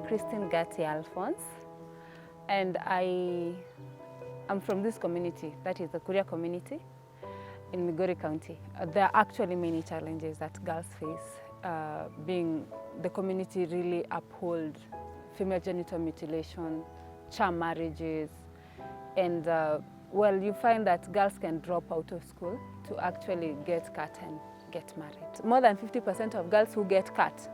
Christine Gati Alfons, and I am from this community, that is the Kuria community in Migori County. There are actually many challenges that girls face, being the community really uphold female genital mutilation, child marriages, and well, you find that girls can drop out of school to actually get cut and get married. More than 50% of girls who get cut,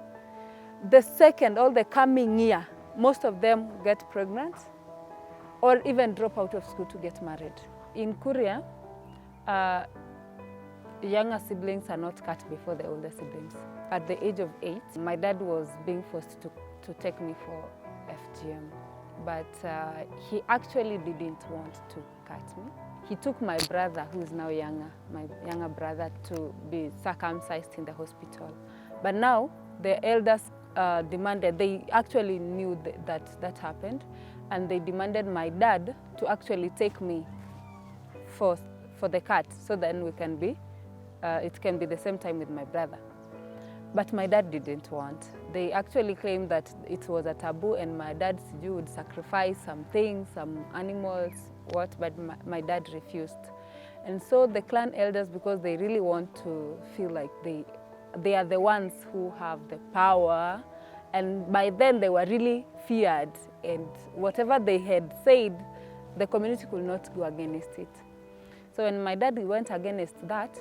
the second or the coming year, most of them get pregnant or even drop out of school to get married. In Kuria, younger siblings are not cut before the older siblings. At the age of 8, my dad was being forced to take me for FGM, but he actually didn't want to cut me. He took my brother, who is now younger, my younger brother, to be circumcised in the hospital. But now the elders demanded, they actually knew that happened, and they demanded my dad to actually take me for the cut, so then we can be, it can be the same time with my brother. But my dad didn't want. They actually claimed that it was a taboo, and my dad would sacrifice some things, some animals, but my dad refused. And so the clan elders, because they really want to feel like they are the ones who have the power, and by then they were really feared, and whatever they had said, the community could not go against it. So when my dad went against that,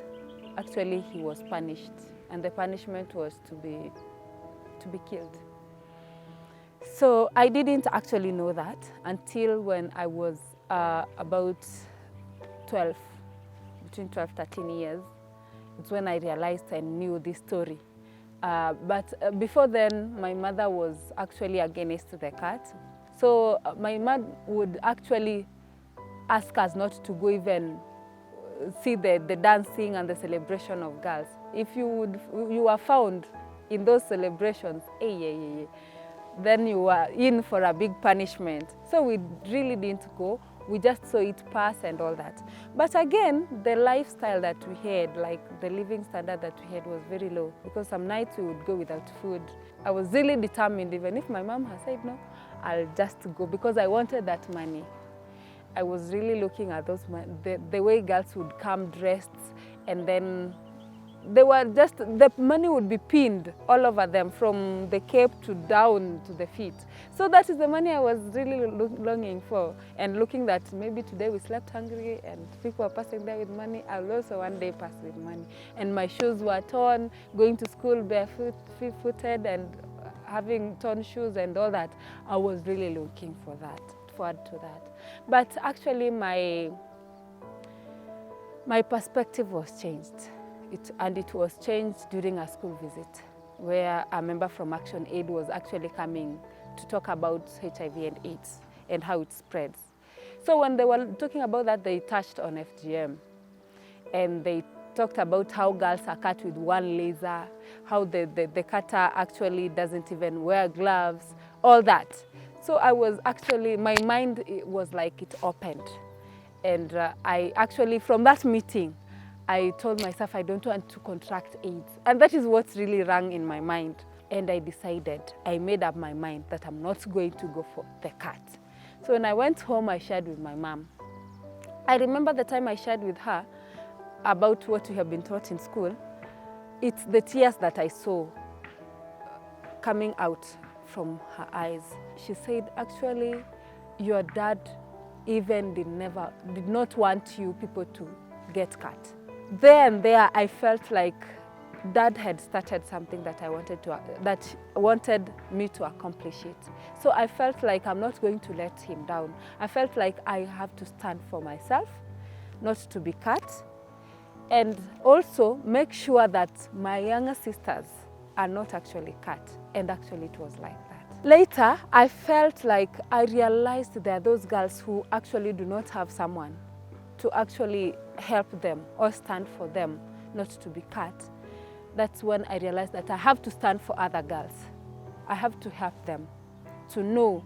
actually he was punished, and the punishment was to be killed. So I didn't actually know that until when I was about 12, between 12 and 13 years. It's when I realized and knew this story. But before then, my mother was actually against the cut. So my mom would actually ask us not to go even see the dancing and the celebration of girls. If you were found in those celebrations, then you were in for a big punishment. So we really didn't go. We just saw it pass and all that. But again, the lifestyle that we had, like the living standard that we had, was very low, because some nights we would go without food. I was really determined, even if my mom had said no, I'll just go, because I wanted that money. I was really looking at those, the way girls would come dressed, and then they were just, the money would be pinned all over them, from the cape to down to the feet. So that is the money I was really longing for, and looking that maybe today we slept hungry and people are passing there with money, I'll also one day pass with money. And my shoes were torn, going to school barefooted and having torn shoes and all that. I was really looking forward to that. But actually my perspective was changed. It was changed during a school visit, where a member from Action Aid was actually coming to talk about HIV and AIDS and how it spreads. So when they were talking about that, they touched on FGM, and they talked about how girls are cut with one laser, how the cutter actually doesn't even wear gloves, all that. So I was actually, my mind was like it opened. And I actually, from that meeting, I told myself I don't want to contract AIDS. And that is what really rang in my mind. And I decided, I made up my mind that I'm not going to go for the cut. So when I went home, I shared with my mom. I remember the time I shared with her about what we have been taught in school. It's the tears that I saw coming out from her eyes. She said, actually, your dad even did not want you people to get cut. There, I felt like Dad had started something that that wanted me to accomplish it. So I felt like I'm not going to let him down. I felt like I have to stand for myself, not to be cut, and also make sure that my younger sisters are not actually cut. And actually it was like that. Later, I felt like I realized there are those girls who actually do not have someone to actually help them or stand for them not to be cut. That's when I realized that I have to stand for other girls. I have to help them to know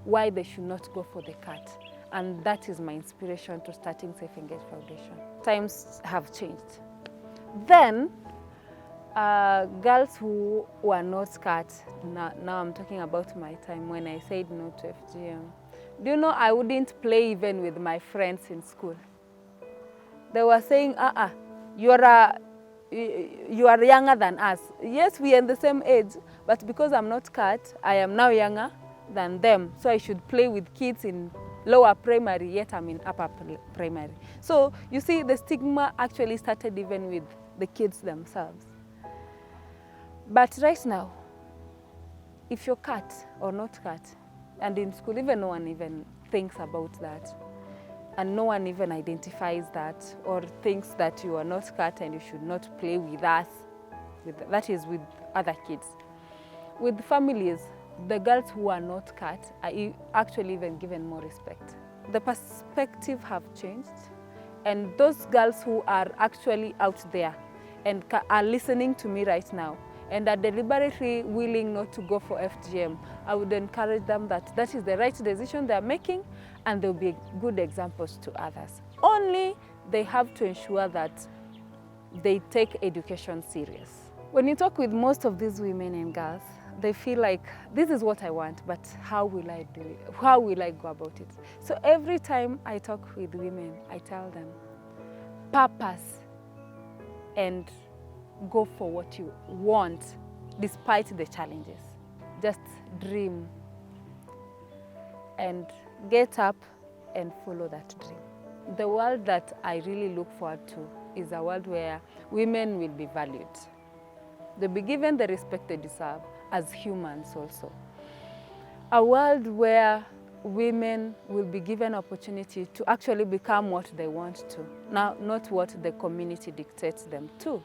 why they should not go for the cut. And that is my inspiration to starting Safe Engage Foundation. Times have changed. Then, Girls who were not cut, now I'm talking about my time when I said no to FGM. Do you know I wouldn't play even with my friends in school? They were saying, you are younger than us. Yes, we are in the same age, but because I'm not cut, I am now younger than them. So I should play with kids in lower primary, yet I'm in upper primary. So you see, the stigma actually started even with the kids themselves. But right now, if you're cut or not cut, and in school, even no one even thinks about that, and no one even identifies that or thinks that you are not cut and you should not play with us, that is with other kids. With families, the girls who are not cut are actually even given more respect. The perspective have changed, and those girls who are actually out there and are listening to me right now and are deliberately willing not to go for FGM, I would encourage them that that is the right decision they're making, and they'll be good examples to others. Only they have to ensure that they take education serious. When you talk with most of these women and girls, they feel like, this is what I want, but how will I do it? How will I go about it? So every time I talk with women, I tell them, purpose and go for what you want despite the challenges. Just dream and get up and follow that dream. The world that I really look forward to is a world where women will be valued. They'll be given the respect they deserve as humans also. A world where women will be given opportunity to actually become what they want to, now not what the community dictates them to.